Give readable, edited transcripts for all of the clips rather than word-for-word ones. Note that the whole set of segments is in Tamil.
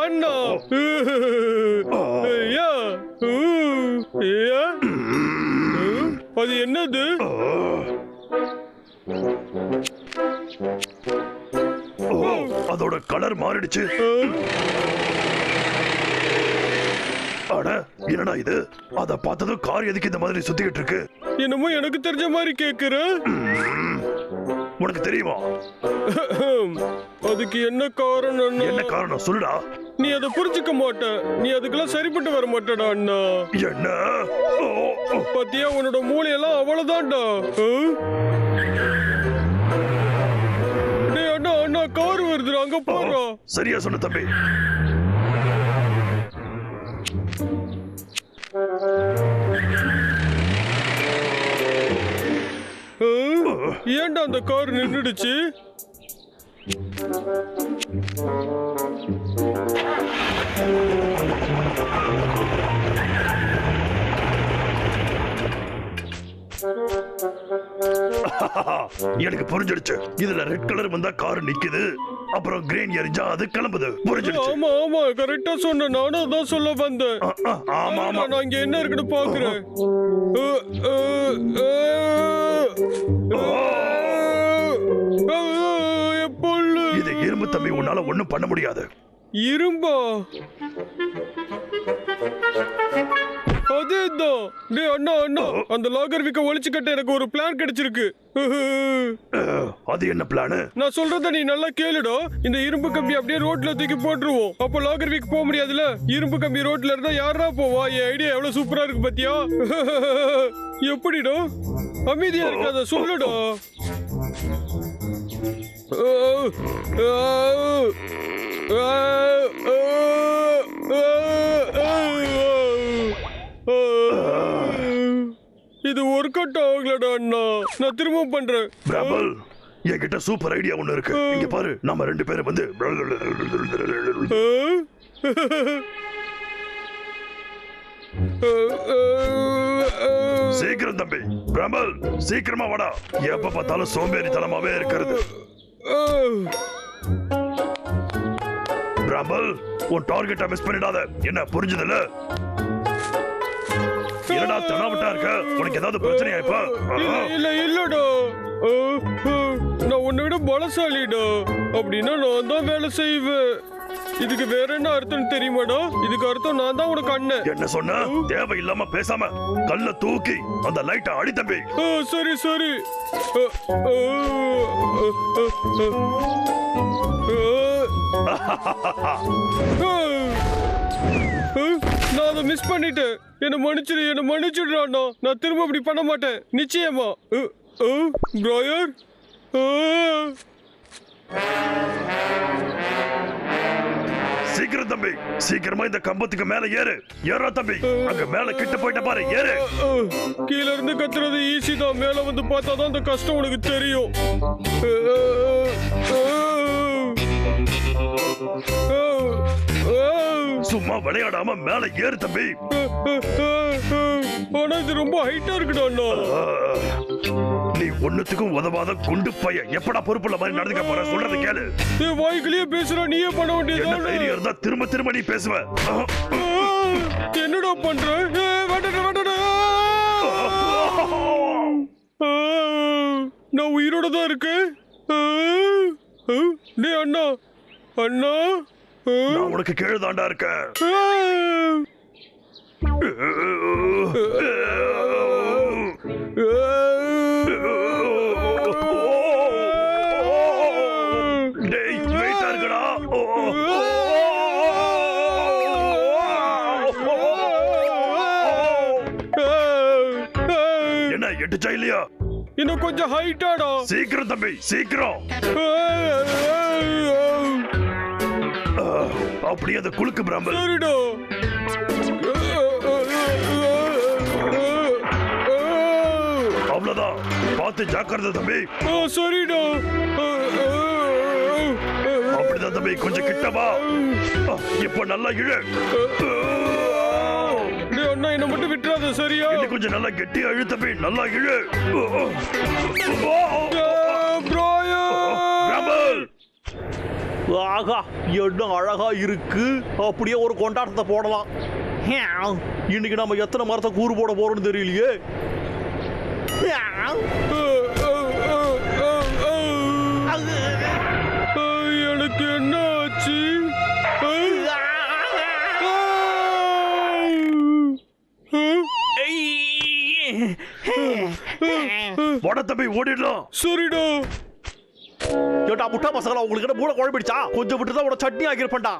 அண்ணா ஐயா ஐயா அது என்னது? அதோட கலர் மாறிடுச்சு. அட என்னடா இது? அத பார்த்ததும் கார் எதுக்கு இந்த மாதிரி சுத்திக்கிட்டு இருக்கு? என்னமோ எனக்கு தெரிஞ்ச மாதிரி கேக்குற. உனக்கு தெரியுமா? அதுக்கு என்ன காரணம்? என்ன காரணம் சொல்லுடா. நீ அதை புரிஞ்சுக்க மாட்ட. நீ அதுக்கெல்லாம் சரிப்பட்டு வர மாட்டடா அண்ணா. என்ன பாத்தியா, உன்னோட மூளையெல்லாம் அவ்வளவுதான்டா. டேய் அண்ணா அண்ணா, கார் வருதுடா, அங்க போறா. சரியா சொன்ன தம்பி. ஏன்டா அந்த கார் நின்னுடுச்சு? எனக்கு புரிஞ்சிடுச்சு. இதுல ரெட் கலர் வந்தா கார் நிக்குது, அப்புறம் கிரீன் எரிஞ்சா அது கிளம்புது. புரிஞ்சிடுச்சு. ஆமா ஆமா, கரெக்டா சொன்ன. நானும் அதான் சொல்ல வந்தேன். ஆமா ஆமா, நான் இங்க என்ன இருக்குன்னு பாக்குறேன். இது இரும்பு தம்பி, உன்னால ஒண்ணும் பண்ண முடியாது. இரும்பா? அதேதான். டேய் அண்ணா அண்ணா, அந்த லாகர் வீக்க ஒளிச்சு கட்ட எனக்கு ஒரு பிளான் கிடைச்சிருக்கு. அது என்ன பிளான்? நான் சொல்றத நீ நல்லா கேளுடா. இந்த இரும்பு கம்பி அப்படியே ரோட்ல தூக்கி போட்டுருவோம். அப்ப லாகர் வீக் போக முடியாதுல. இரும்பு கம்பி ரோட்ல இருந்தா யாரா போவா? என் ஐடியா எவ்வளவு சூப்பரா இருக்கு பாத்தியா? எப்படிடா? அமைதியா இருக்காத, சொல்லுடா. இது ஒர்க் அவுட் ஆகலடா அண்ணா. நான் திரும்ப பண்றேன். பிரபல், என்கிட்ட சூப்பர் ஐடியா ஒண்ணு இருக்கு. இங்க பாரு, நாம ரெண்டு பேரும் வந்து சீக்கிரம் தம்பி. பிரபல் சீக்கிரமா வாடா. எப்ப பார்த்தாலும் சோம்பேறித்தனமாவே இருக்கிறது. பிரபல், உன் டார்கெட்டை மிஸ் பண்ணிடாத. என்ன புரிஞ்சதுல? என்னடா தனாவட்டா இருக்க? உனக்கு ஏதாவது பிரச்சனையா இப்ப? இல்ல இல்லடா, நான் உன்னை விட பலசாலிடா. அப்படின்னா நான் தான் வேலை செய்வேன். இதுக்கு வேற என்ன அர்த்தம் தெரியுமாடா? இதுக்கு அர்த்தம் நான் தான் உனக்கு அண்ணன். என்ன சொன்ன? தேவையில்லாம பேசாம கல்ல தூக்கி அந்த லைட்டை அடி தம்பி. சரி சரி. நான் அதை மிஸ் பண்ணிட்டேன். என்ன மன்னிச்சிடு, என்ன மன்னிச்சிடுறாண்ணா. நான் திரும்ப அப்படி பண்ண மாட்டேன், நிச்சயமா. பிராயர், சீக்கிரம் தம்பி, சீக்கிரமா இந்த கம்பத்துக்கு மேல ஏறு. ஏறா தம்பி, அங்க மேல கிட்ட போயிட்ட பாரு, ஏறு. கீழ இருந்து கத்துறது ஈஸி தான், மேல வந்து பார்த்தாதான் அந்த கஷ்டம் உனக்கு தெரியும். சும்மா விளையாடாம மேல ஏறு தம்பி. ஆனா இது ரொம்ப ஹைட்டா இருக்குடா அண்ணா. நீ ஒண்ணுத்துக்கும் உதவாத குண்டு பைய. எப்படா பொறுப்புள்ள மாதிரி நடந்துக்க போற? சொல்றது கேளு. வாய்க்குள்ளேயே பேசுற, நீயே பண்ண வேண்டியது. என்ன தைரியம் இருந்தா திரும்ப திரும்ப நீ பேசுவ. என்னடா பண்ற? நான் உயிரோட தான் இருக்கேன். டேய் அண்ணா அண்ணா, நான் உனக்கு கீழே தாண்டா இருக்கேன். டேய் வெயிட்டா இருக்கடா. என்ன எட்டுச்சா இல்லையா? இன்னும் கொஞ்சம் ஹைட்டாடா. சீக்கிரம் தம்பி, சீக்கிரம். அப்படியே அந்த குலுக்கு பிராம்பல். சரிடா. அவ்வளவுதான், பார்த்து ஜாக்கிரதை தம்பி. சரிடா. அப்படிதான் தம்பி, கொஞ்சம் கிட்ட வா. இப்ப நல்லா இழு. அண்ணா என்ன மட்டும் விட்டுறாத, சரியா? கொஞ்சம் நல்லா கெட்டியா இழு தம்பி, நல்லா இழு. ஆகா, என்ன அழகா இருக்கு. அப்படியே ஒரு கொண்டாட்டத்தை போடலாம். இன்னைக்கு நம்ம எத்தனை மரத்தை கூறு போட போறோம்னு தெரியலையே. எனக்கு என்ன ஆச்சு? போட தம்பி, ஓடிடலாம். சரிடா. ஏட்டா முட்டா பசங்களா, உங்களுக்கு என்ன மூளை குழம்பிடுச்சா? கொஞ்சம் விட்டு தான் உன சட்னி ஆகிருப்பேன்டா.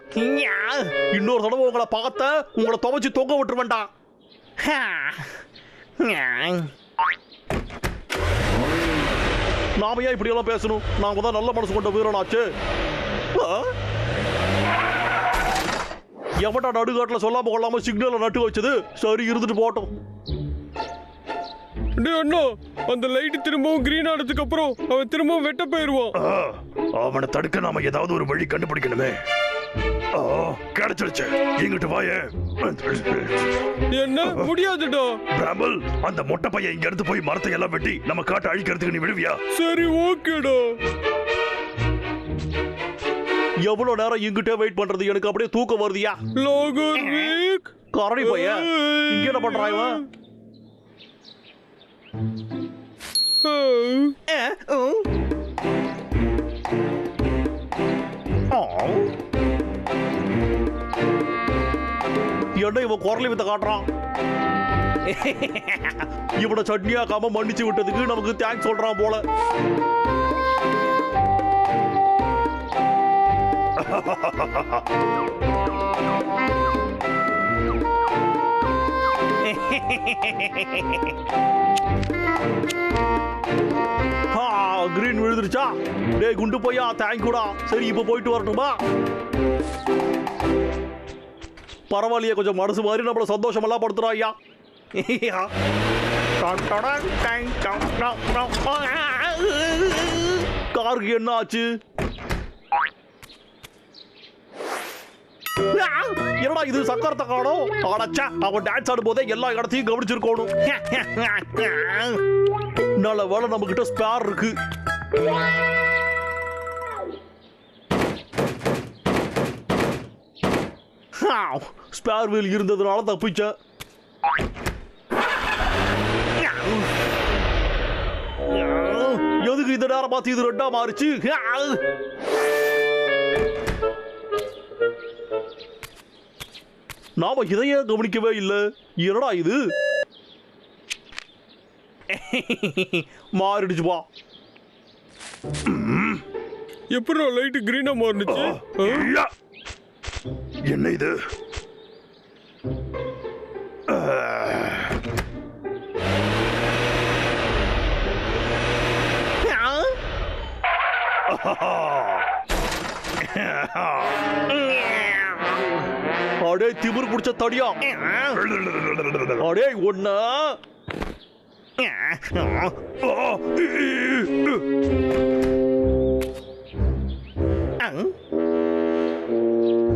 இன்னொரு தடவை உங்களை பார்த்த உங்களை துவைச்சு தொங்க விட்டுருவேன்டா. நாம ஏன் இப்படி எல்லாம் பேசணும்? நாம தான் நல்ல மனசு கொண்ட வீரனாச்சு. எவன்டா நடுகாட்டுல சொல்லாம கொள்ளாம சிக்னல நட்டு வச்சது? சரி, இருந்துட்டு போட்டோம். டேய் அண்ணா, அந்த லைட் திரும்பவும் கிரீன் ஆனதுக்கு அப்புறம் அவன் திரும்பவும் வெட்ட போயிருவான். அவனை தடுக்க நாம ஏதாவது ஒரு வழி கண்டுபிடிக்கணுமே. கிடைச்சிருச்சு. இங்கிட்டு வாயே. என்ன முடியாதுடா. பிராமல், அந்த மொட்டை பையன் இங்க இருந்து போய் மரத்தை எல்லாம் வெட்டி நம்ம காட்டை அழிக்கிறதுக்கு நீ விடுவியா? சரி, ஓகேடா. எவ்வளவு நேரம் இங்கிட்டே வெயிட் பண்றது? எனக்கு அப்படியே தூக்கம் வருதியா. லாகர்விக் கரடி பையன் இங்க என்ன பண்றான் இவன்? என்ன இவன் குரலி வித்த காட்டுறான்? இவனை சட்னியாக்காம மன்னிச்சு விட்டதுக்கு நமக்கு தேங்க்ஸ் சொல்றான் போல. கிரீன் விழுந்துருச்சா? டேய் குண்டு போயா, தேங்க்யூடா. சரி, இப்ப போயிட்டு வரட்டுமா? பரவாயில்லையே, கொஞ்சம் மனசு மாதிரி நம்மள சந்தோஷம் எல்லாம் படுத்துறோம் ஐயா. காருக்கு என்ன ஆச்சு? என்னடா இது, சக்கரத்தை காணோம். அடச்சா, அவன் டான்ஸ் ஆடும் போதே எல்லா இடத்தையும் கவனிச்சிருக்கணும். நல்ல வேலை நம்ம கிட்ட ஸ்பேர் இருக்கு. ஸ்பேர் வீல் இருந்ததுனால தப்பிச்சேன். எதுக்கு இந்த நேரம் பார்த்து இது ரெண்டா மாறிச்சு? நாம இதையே கவனிக்கவே இல்லை. என்னடா இது? மாறிடுச்சுப்பா. எப்படி லைட் கிரீனா மாறிடுச்சு? என்ன இது? அடே திமிரு புடிச்ச தடியா. அடே ஒண்ணா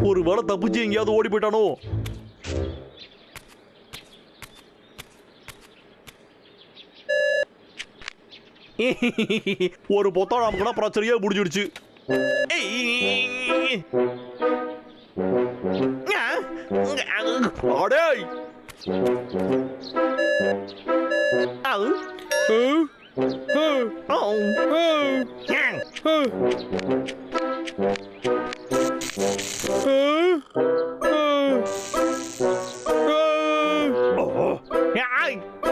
ஒரு வேளை தப்பிச்சு எங்கேயாவது ஓடி போயிட்டானோ? ஒரு பொத்தாள் நமக்குனா பிரச்சனையே முடிஞ்சிடுச்சு. அடே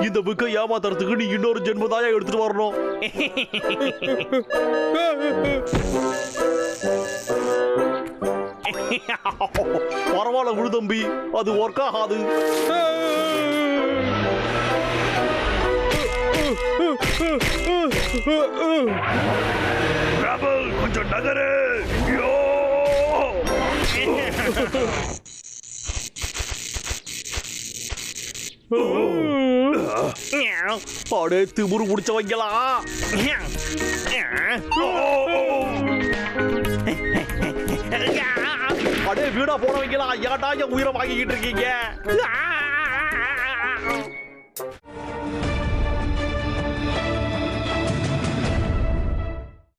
இந்த புக்கை ஏமாத்துறதுக்கு நீ இன்னொரு ஜென்மதாயா எடுத்துட்டு வரணும். பரவாயில்ல விடு தம்பி, அது ஒர்க் ஆகாது. கொஞ்சம் நகரு. அடே திமுரு முடிச்சவங்களா. அடே வீடா போனவங்களா, ஏன்டா என் உயிரை வாங்கிக்கிட்டு இருக்கீங்க?